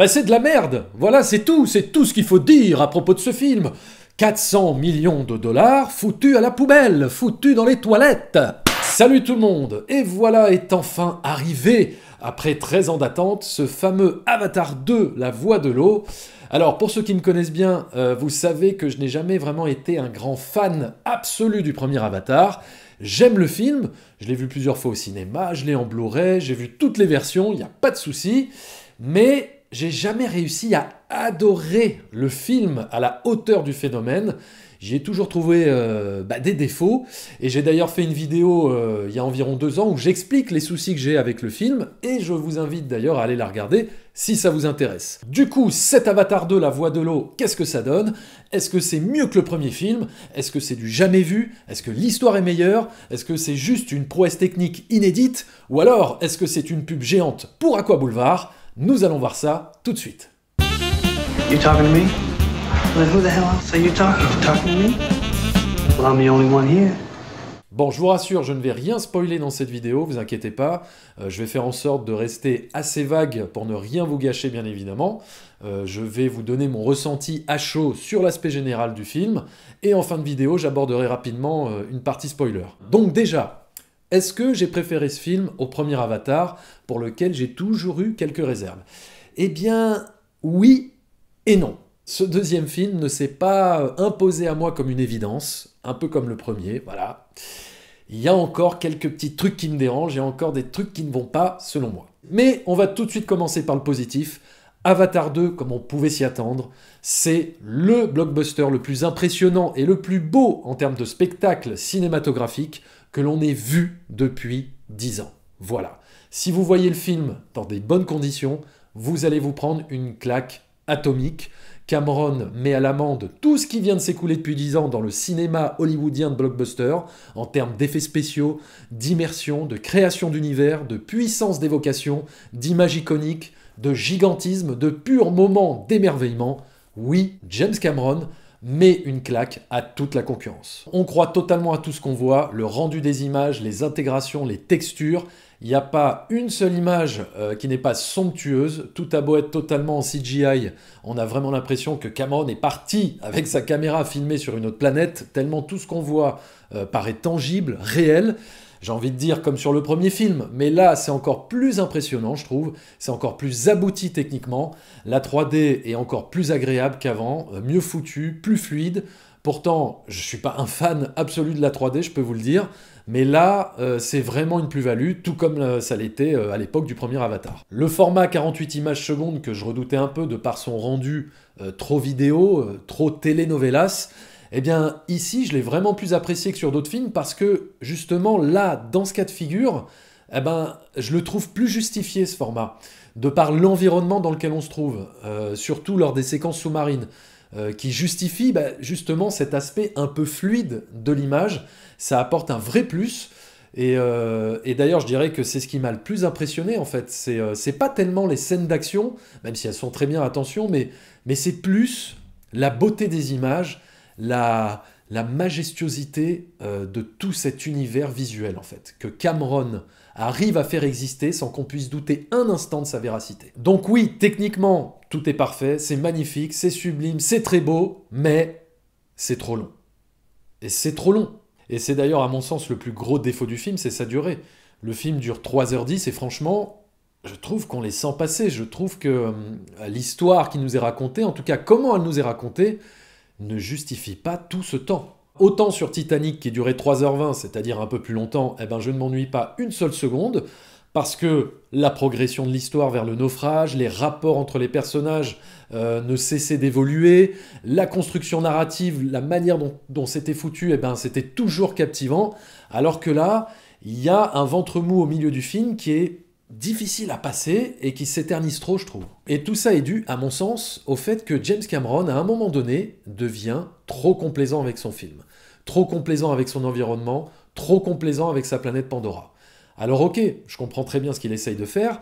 Bah c'est de la merde. Voilà, c'est tout ce qu'il faut dire à propos de ce film. 400 millions de dollars foutus à la poubelle, foutus dans les toilettes. Salut tout le monde, et voilà est enfin arrivé, après 13 ans d'attente, ce fameux Avatar 2, La Voix de l'eau. Alors pour ceux qui me connaissent bien, vous savez que je n'ai jamais vraiment été un grand fan absolu du premier Avatar. J'aime le film, je l'ai vu plusieurs fois au cinéma, je l'ai en Blu-ray, j'ai vu toutes les versions, il n'y a pas de souci, mais j'ai jamais réussi à adorer le film à la hauteur du phénomène. J'y ai toujours trouvé des défauts, et j'ai d'ailleurs fait une vidéo il y a environ 2 ans où j'explique les soucis que j'ai avec le film, et je vous invite d'ailleurs à aller la regarder si ça vous intéresse. Du coup, cet Avatar 2, La Voix de l'eau, qu'est-ce que ça donne? Est-ce que c'est mieux que le premier film? Est-ce que c'est du jamais vu? Est-ce que l'histoire est meilleure? Est-ce que c'est juste une prouesse technique inédite? Ou alors, est-ce que c'est une pub géante pour Aqua Boulevard? Nous allons voir ça tout de suite. You talking to me? Well, who the hell else are you talking to? Talking to me? Well, I'm the only one here. Bon, je vous rassure, je ne vais rien spoiler dans cette vidéo, vous inquiétez pas. Je vais faire en sorte de rester assez vague pour ne rien vous gâcher, bien évidemment. Je vais vous donner mon ressenti à chaud sur l'aspect général du film. Et en fin de vidéo, j'aborderai rapidement une partie spoiler. Donc déjà, est-ce que j'ai préféré ce film au premier Avatar, pour lequel j'ai toujours eu quelques réserves? Eh bien, oui et non. Ce deuxième film ne s'est pas imposé à moi comme une évidence, un peu comme le premier, voilà. Il y a encore quelques petits trucs qui me dérangent, il y a encore des trucs qui ne vont pas, selon moi. Mais on va tout de suite commencer par le positif. Avatar 2, comme on pouvait s'y attendre, c'est le blockbuster le plus impressionnant et le plus beau en termes de spectacle cinématographique que l'on ait vu depuis 10 ans. Voilà. Si vous voyez le film dans des bonnes conditions, vous allez vous prendre une claque atomique. Cameron met à l'amende tout ce qui vient de s'écouler depuis 10 ans dans le cinéma hollywoodien de blockbuster, en termes d'effets spéciaux, d'immersion, de création d'univers, de puissance d'évocation, d'images iconiques, de gigantisme, de purs moments d'émerveillement. Oui, James Cameron met une claque à toute la concurrence. On croit totalement à tout ce qu'on voit, le rendu des images, les intégrations, les textures. Il n'y a pas une seule image qui n'est pas somptueuse. Tout a beau être totalement en CGI, on a vraiment l'impression que Cameron est parti avec sa caméra filmer sur une autre planète, tellement tout ce qu'on voit paraît tangible, réel. J'ai envie de dire comme sur le premier film, mais là c'est encore plus impressionnant je trouve, c'est encore plus abouti techniquement, la 3D est encore plus agréable qu'avant, mieux foutu, plus fluide. Pourtant, je ne suis pas un fan absolu de la 3D, je peux vous le dire, mais là, c'est vraiment une plus-value, tout comme ça l'était à l'époque du premier Avatar. Le format 48 images secondes que je redoutais un peu de par son rendu trop vidéo, trop telenovelas, eh bien ici, je l'ai vraiment plus apprécié que sur d'autres films parce que justement là, dans ce cas de figure, eh ben, je le trouve plus justifié ce format, de par l'environnement dans lequel on se trouve, surtout lors des séquences sous-marines. Qui justifie justement cet aspect un peu fluide de l'image. Ça apporte un vrai plus, et d'ailleurs je dirais que c'est ce qui m'a le plus impressionné en fait. C'est pas tellement les scènes d'action, même si elles sont très bien, attention, mais c'est plus la beauté des images, la majestuosité de tout cet univers visuel en fait, que Cameron arrive à faire exister sans qu'on puisse douter un instant de sa véracité. Donc oui, techniquement, tout est parfait, c'est magnifique, c'est sublime, c'est très beau, mais c'est trop long. Et c'est trop long. Et c'est d'ailleurs à mon sens le plus gros défaut du film, c'est sa durée. Le film dure 3h10 et franchement, je trouve qu'on les sent passer. Je trouve que l'histoire qui nous est racontée, en tout cas comment elle nous est racontée, ne justifie pas tout ce temps. Autant sur Titanic qui durait 3h20, c'est-à-dire un peu plus longtemps, eh ben je ne m'ennuie pas une seule seconde, parce que la progression de l'histoire vers le naufrage, les rapports entre les personnages ne cessaient d'évoluer, la construction narrative, la manière dont c'était foutu, eh ben c'était toujours captivant, alors que là, il y a un ventre mou au milieu du film qui est difficile à passer et qui s'éternise trop, je trouve. Et tout ça est dû, à mon sens, au fait que James Cameron, à un moment donné, devient trop complaisant avec son film. Trop complaisant avec son environnement, trop complaisant avec sa planète Pandora. Alors ok, je comprends très bien ce qu'il essaye de faire,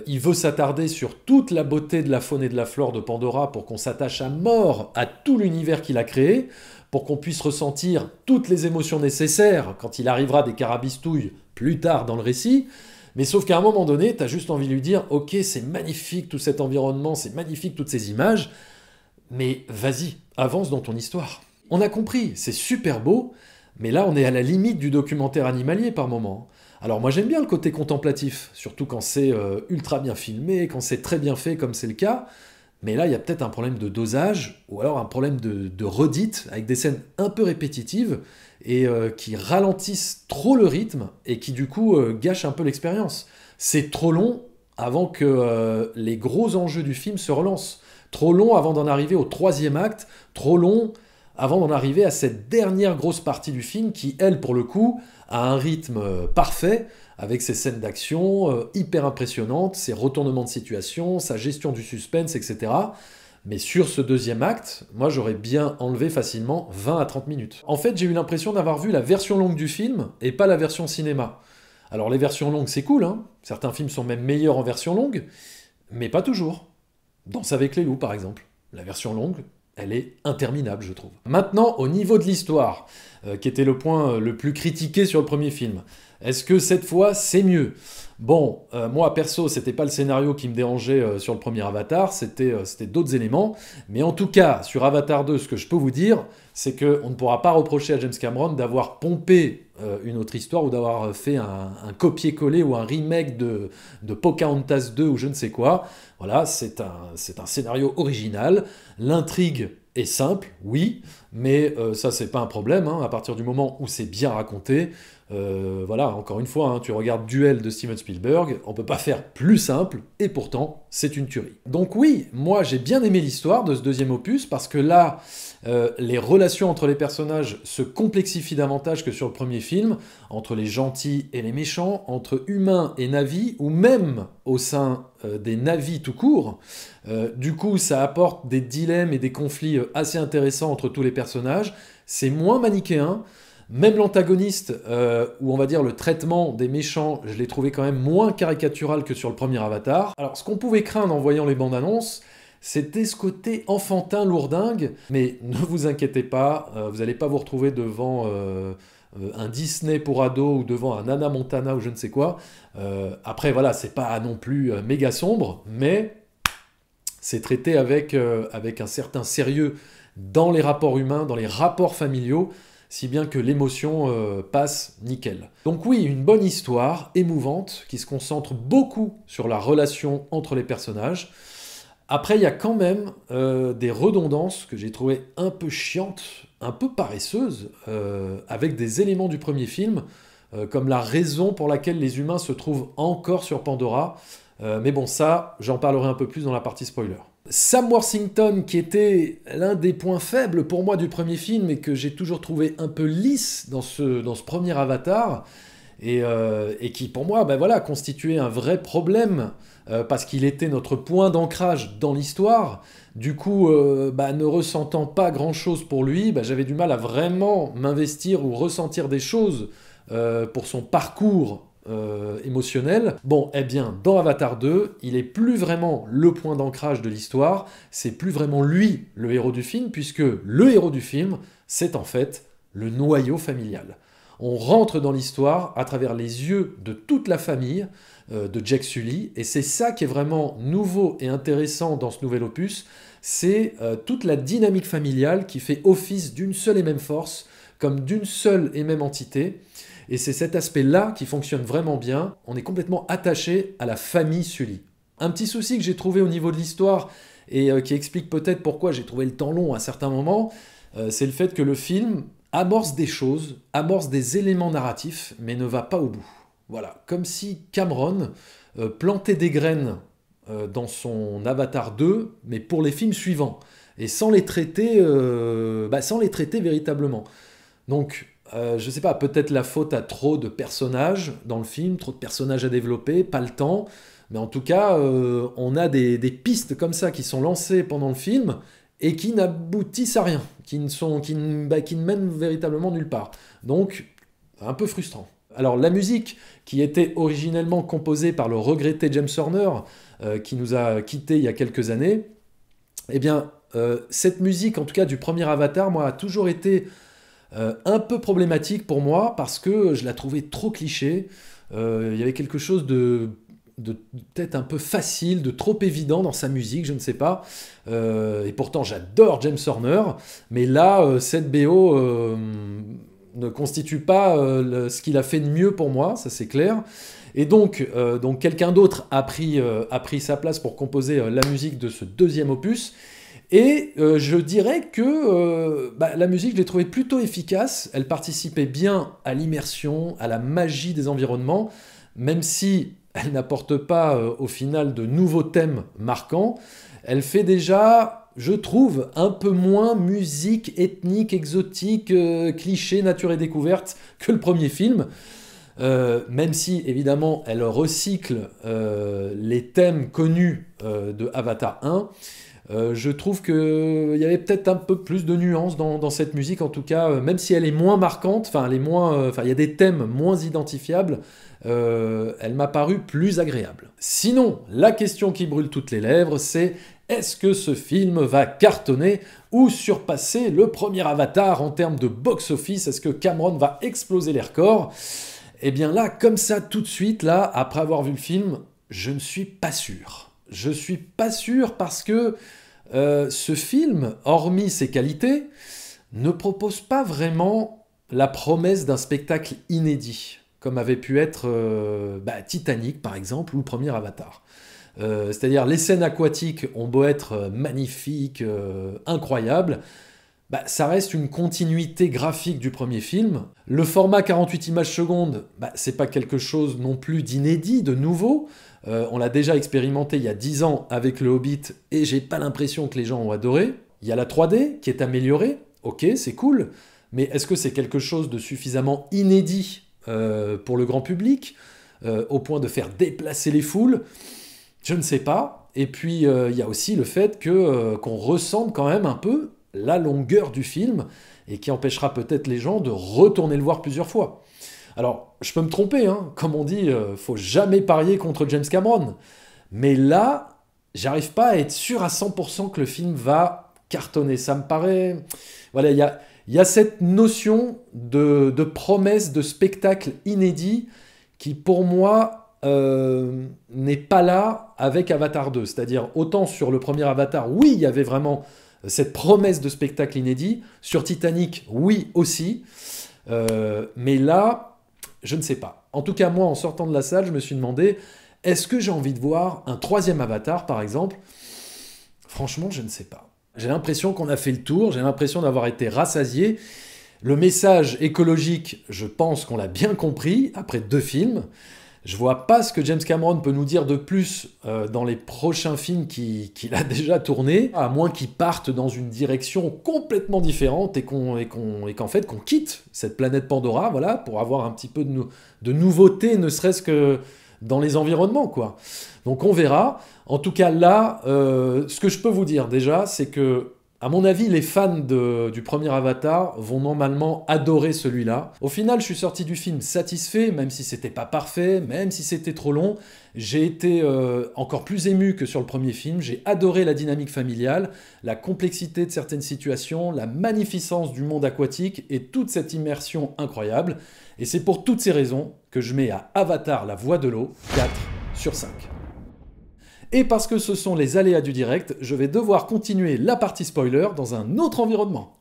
il veut s'attarder sur toute la beauté de la faune et de la flore de Pandora pour qu'on s'attache à mort à tout l'univers qu'il a créé, pour qu'on puisse ressentir toutes les émotions nécessaires quand il arrivera des carabistouilles plus tard dans le récit. Mais sauf qu'à un moment donné, t'as juste envie de lui dire « Ok, c'est magnifique tout cet environnement, c'est magnifique toutes ces images, mais vas-y, avance dans ton histoire. » On a compris, c'est super beau, mais là on est à la limite du documentaire animalier par moment. Alors moi j'aime bien le côté contemplatif, surtout quand c'est ultra bien filmé, quand c'est très bien fait comme c'est le cas, mais là il y a peut-être un problème de dosage, ou alors un problème de redite, avec des scènes un peu répétitives, et qui ralentissent trop le rythme, et qui du coup gâchent un peu l'expérience. C'est trop long avant que les gros enjeux du film se relancent, trop long avant d'en arriver au troisième acte, trop long avant d'en arriver à cette dernière grosse partie du film qui, elle, pour le coup, a un rythme parfait, avec ses scènes d'action hyper impressionnantes, ses retournements de situation, sa gestion du suspense, etc. Mais sur ce deuxième acte, moi j'aurais bien enlevé facilement 20 à 30 minutes. En fait, j'ai eu l'impression d'avoir vu la version longue du film et pas la version cinéma. Alors les versions longues, c'est cool, hein. Certains films sont même meilleurs en version longue, mais pas toujours. Danse avec les loups, par exemple. La version longue, elle est interminable, je trouve. Maintenant, au niveau de l'histoire, qui était le point le plus critiqué sur le premier film, est-ce que cette fois, c'est mieux? Bon, moi, perso, c'était pas le scénario qui me dérangeait sur le premier Avatar, c'était d'autres éléments, mais en tout cas, sur Avatar 2, ce que je peux vous dire, c'est qu'on ne pourra pas reprocher à James Cameron d'avoir pompé une autre histoire ou d'avoir fait un copier-coller ou un remake de Pocahontas 2 ou je ne sais quoi. Voilà, c'est un scénario original, l'intrigue est simple, oui, mais ça c'est pas un problème, hein, à partir du moment où c'est bien raconté. Voilà, encore une fois, hein, tu regardes Duel de Steven Spielberg, on peut pas faire plus simple, et pourtant, c'est une tuerie. Donc oui, moi j'ai bien aimé l'histoire de ce deuxième opus, parce que là, les relations entre les personnages se complexifient davantage que sur le premier film, entre les gentils et les méchants, entre humains et navis, ou même au sein des navis tout court. Du coup, ça apporte des dilemmes et des conflits assez intéressants entre tous les personnages, c'est moins manichéen. Même l'antagoniste, ou on va dire le traitement des méchants, je l'ai trouvé quand même moins caricatural que sur le premier Avatar. Alors, ce qu'on pouvait craindre en voyant les bandes annonces, c'était ce côté enfantin, lourdingue, mais ne vous inquiétez pas, vous n'allez pas vous retrouver devant un Disney pour ados ou devant un Hannah Montana ou je ne sais quoi. Après, voilà, c'est pas non plus méga sombre, mais c'est traité avec un certain sérieux dans les rapports humains, dans les rapports familiaux, si bien que l'émotion passe nickel. Donc oui, une bonne histoire, émouvante, qui se concentre beaucoup sur la relation entre les personnages. Après, il y a quand même des redondances que j'ai trouvées un peu chiantes, un peu paresseuses, avec des éléments du premier film, comme la raison pour laquelle les humains se trouvent encore sur Pandora. Mais bon, ça, j'en parlerai un peu plus dans la partie spoiler. Sam Worthington, qui était l'un des points faibles pour moi du premier film et que j'ai toujours trouvé un peu lisse dans ce premier Avatar, et qui pour moi voilà, constituait un vrai problème parce qu'il était notre point d'ancrage dans l'histoire. Du coup, ne ressentant pas grand-chose pour lui, j'avais du mal à vraiment m'investir ou ressentir des choses pour son parcours émotionnel. Bon, eh bien, dans Avatar 2, il est plus vraiment le point d'ancrage de l'histoire, c'est plus vraiment lui le héros du film, puisque le héros du film, c'est en fait le noyau familial. On rentre dans l'histoire à travers les yeux de toute la famille de Jake Sully, et c'est ça qui est vraiment nouveau et intéressant dans ce nouvel opus, c'est toute la dynamique familiale qui fait office d'une seule et même force, comme d'une seule et même entité. Et c'est cet aspect-là qui fonctionne vraiment bien. On est complètement attaché à la famille Sully. Un petit souci que j'ai trouvé au niveau de l'histoire, et qui explique peut-être pourquoi j'ai trouvé le temps long à certains moments, c'est le fait que le film amorce des choses, amorce des éléments narratifs, mais ne va pas au bout. Voilà, comme si Cameron plantait des graines dans son Avatar 2, mais pour les films suivants, et sans les traiter véritablement. Donc, je sais pas, peut-être la faute à trop de personnages dans le film, trop de personnages à développer, pas le temps, mais en tout cas, on a des pistes comme ça qui sont lancées pendant le film et qui n'aboutissent à rien, qui ne mènent véritablement nulle part. Donc, un peu frustrant. Alors, la musique, qui était originellement composée par le regretté James Horner, qui nous a quittés il y a quelques années, eh bien, cette musique, en tout cas du premier Avatar, moi, a toujours été un peu problématique pour moi, parce que je la trouvais trop cliché. Il y avait quelque chose de peut-être un peu facile, de trop évident dans sa musique, je ne sais pas. Et pourtant, j'adore James Horner, mais là, cette BO ne constitue pas ce qu'il a fait de mieux pour moi, ça c'est clair. Et donc quelqu'un d'autre a pris sa place pour composer la musique de ce deuxième opus. Et je dirais que la musique, je l'ai trouvée plutôt efficace. Elle participait bien à l'immersion, à la magie des environnements, même si elle n'apporte pas au final de nouveaux thèmes marquants. Elle fait déjà, je trouve, un peu moins musique ethnique, exotique, cliché, nature et découverte que le premier film. Même si, évidemment, elle recycle les thèmes connus de Avatar 1, je trouve qu'il y avait peut-être un peu plus de nuances dans cette musique, en tout cas, même si elle est moins marquante, il y a des thèmes moins identifiables, elle m'a paru plus agréable. Sinon, la question qui brûle toutes les lèvres, c'est est-ce que ce film va cartonner ou surpasser le premier Avatar en termes de box-office? Est-ce que Cameron va exploser les records? Eh bien là, comme ça, tout de suite, là, après avoir vu le film, je ne suis pas sûr. Je suis pas sûr parce que ce film, hormis ses qualités, ne propose pas vraiment la promesse d'un spectacle inédit, comme avait pu être Titanic, par exemple, ou le premier Avatar. C'est-à-dire, les scènes aquatiques ont beau être magnifiques, incroyables, ça reste une continuité graphique du premier film. Le format 48 images secondes, c'est pas quelque chose non plus d'inédit, de nouveau. On l'a déjà expérimenté il y a 10 ans avec le Hobbit et j'ai pas l'impression que les gens ont adoré. Il y a la 3D qui est améliorée, ok, c'est cool, mais est-ce que c'est quelque chose de suffisamment inédit pour le grand public, au point de faire déplacer les foules? Je ne sais pas. Et puis il y a aussi le fait qu'on ressente quand même un peu la longueur du film et qui empêchera peut-être les gens de retourner le voir plusieurs fois. Alors, je peux me tromper, hein, comme on dit, faut jamais parier contre James Cameron. Mais là, j'arrive pas à être sûr à 100% que le film va cartonner. Ça me paraît... Voilà, il y a cette notion de promesse, de spectacle inédit qui, pour moi, n'est pas là avec Avatar 2. C'est-à-dire, autant sur le premier Avatar, oui, il y avait vraiment cette promesse de spectacle inédit. Sur Titanic, oui aussi. Mais là... je ne sais pas. En tout cas, moi, en sortant de la salle, je me suis demandé, est-ce que j'ai envie de voir un troisième Avatar, par exemple? Franchement, je ne sais pas. J'ai l'impression qu'on a fait le tour, j'ai l'impression d'avoir été rassasié. Le message écologique, je pense qu'on l'a bien compris, après 2 films. Je vois pas ce que James Cameron peut nous dire de plus dans les prochains films qu'il a déjà tournés, à moins qu'il parte dans une direction complètement différente et qu'en fait qu'on quitte cette planète Pandora, voilà, pour avoir un petit peu de nouveauté, ne serait-ce que dans les environnements, quoi. Donc on verra. En tout cas là, ce que je peux vous dire déjà, c'est que à mon avis, les fans du premier Avatar vont normalement adorer celui-là. Au final, je suis sorti du film satisfait, même si c'était pas parfait, même si c'était trop long. J'ai été encore plus ému que sur le premier film. J'ai adoré la dynamique familiale, la complexité de certaines situations, la magnificence du monde aquatique et toute cette immersion incroyable. Et c'est pour toutes ces raisons que je mets à Avatar la voix de l'eau 4 sur 5. Et parce que ce sont les aléas du direct, je vais devoir continuer la partie spoiler dans un autre environnement.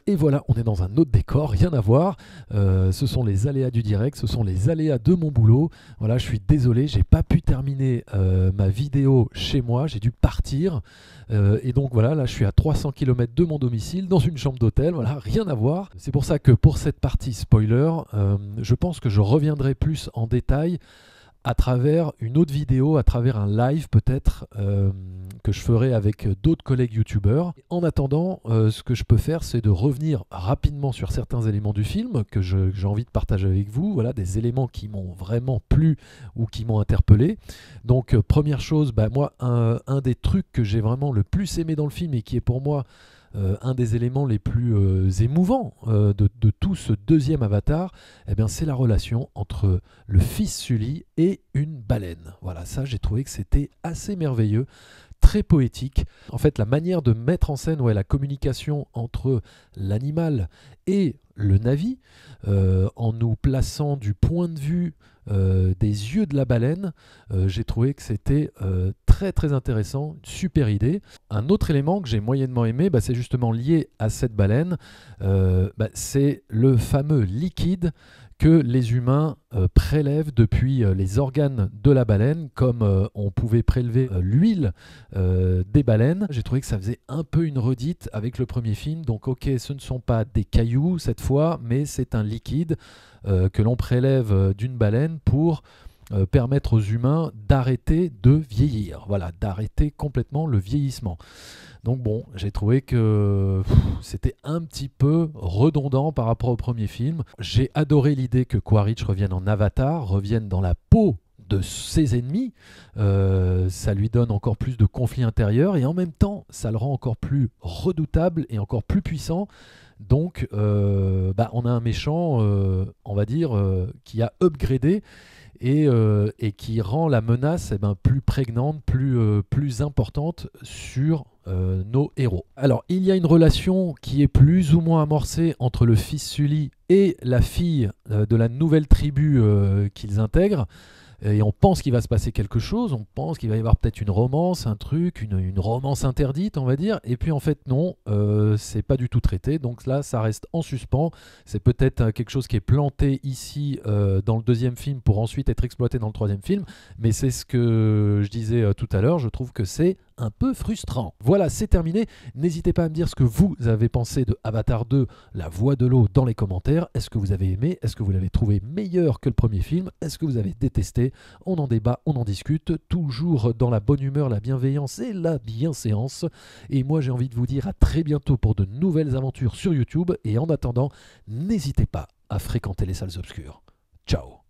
Et voilà, on est dans un autre décor, rien à voir. Ce sont les aléas du direct, ce sont les aléas de mon boulot. Voilà, je suis désolé, j'ai pas pu terminer ma vidéo chez moi, j'ai dû partir. Et donc voilà, là je suis à 300 km de mon domicile, dans une chambre d'hôtel, voilà, rien à voir. C'est pour ça que pour cette partie spoiler, je pense que je reviendrai plus en détail à travers une autre vidéo, à travers un live peut-être que je ferai avec d'autres collègues youtubeurs. En attendant, ce que je peux faire, c'est de revenir rapidement sur certains éléments du film que j'ai envie de partager avec vous, voilà, des éléments qui m'ont vraiment plu ou qui m'ont interpellé. Donc première chose, moi un des trucs que j'ai vraiment le plus aimé dans le film et qui est pour moi un des éléments les plus émouvants de tout ce deuxième Avatar, eh bien, c'est la relation entre le fils Sully et une baleine. Voilà, ça j'ai trouvé que c'était assez merveilleux, très poétique. En fait, la manière de mettre en scène la communication entre l'animal et le Na'vi, en nous plaçant du point de vue des yeux de la baleine, j'ai trouvé que c'était très très intéressant, une super idée. Un autre élément que j'ai moyennement aimé, c'est justement lié à cette baleine, c'est le fameux liquide que les humains prélèvent depuis les organes de la baleine, comme on pouvait prélever l'huile des baleines. J'ai trouvé que ça faisait un peu une redite avec le premier film. Donc ok, ce ne sont pas des cailloux cette fois, mais c'est un liquide que l'on prélève d'une baleine pour permettre aux humains d'arrêter de vieillir. Voilà, d'arrêter complètement le vieillissement. Donc bon, j'ai trouvé que c'était un petit peu redondant par rapport au premier film. J'ai adoré l'idée que Quaritch revienne en Avatar, revienne dans la peau de ses ennemis. Ça lui donne encore plus de conflits intérieurs et en même temps, ça le rend encore plus redoutable et encore plus puissant. Donc, on a un méchant, on va dire, qui a upgradé et qui rend la menace plus prégnante, plus importante sur nos héros. Alors, il y a une relation qui est plus ou moins amorcée entre le fils Sully et la fille de la nouvelle tribu qu'ils intègrent. Et on pense qu'il va se passer quelque chose, on pense qu'il va y avoir peut-être une romance, un truc, une romance interdite, on va dire. Et puis en fait, non, c'est pas du tout traité. Donc là, ça reste en suspens. C'est peut-être quelque chose qui est planté ici dans le deuxième film pour ensuite être exploité dans le troisième film. Mais c'est ce que je disais tout à l'heure. Je trouve que c'est un peu frustrant. Voilà, c'est terminé. N'hésitez pas à me dire ce que vous avez pensé de Avatar 2, La Voix de l'eau, dans les commentaires. Est-ce que vous avez aimé? Est-ce que vous l'avez trouvé meilleur que le premier film? Est-ce que vous avez détesté? On en débat, on en discute, toujours dans la bonne humeur, la bienveillance et la bienséance. Et moi, j'ai envie de vous dire à très bientôt pour de nouvelles aventures sur YouTube. Et en attendant, n'hésitez pas à fréquenter les salles obscures. Ciao!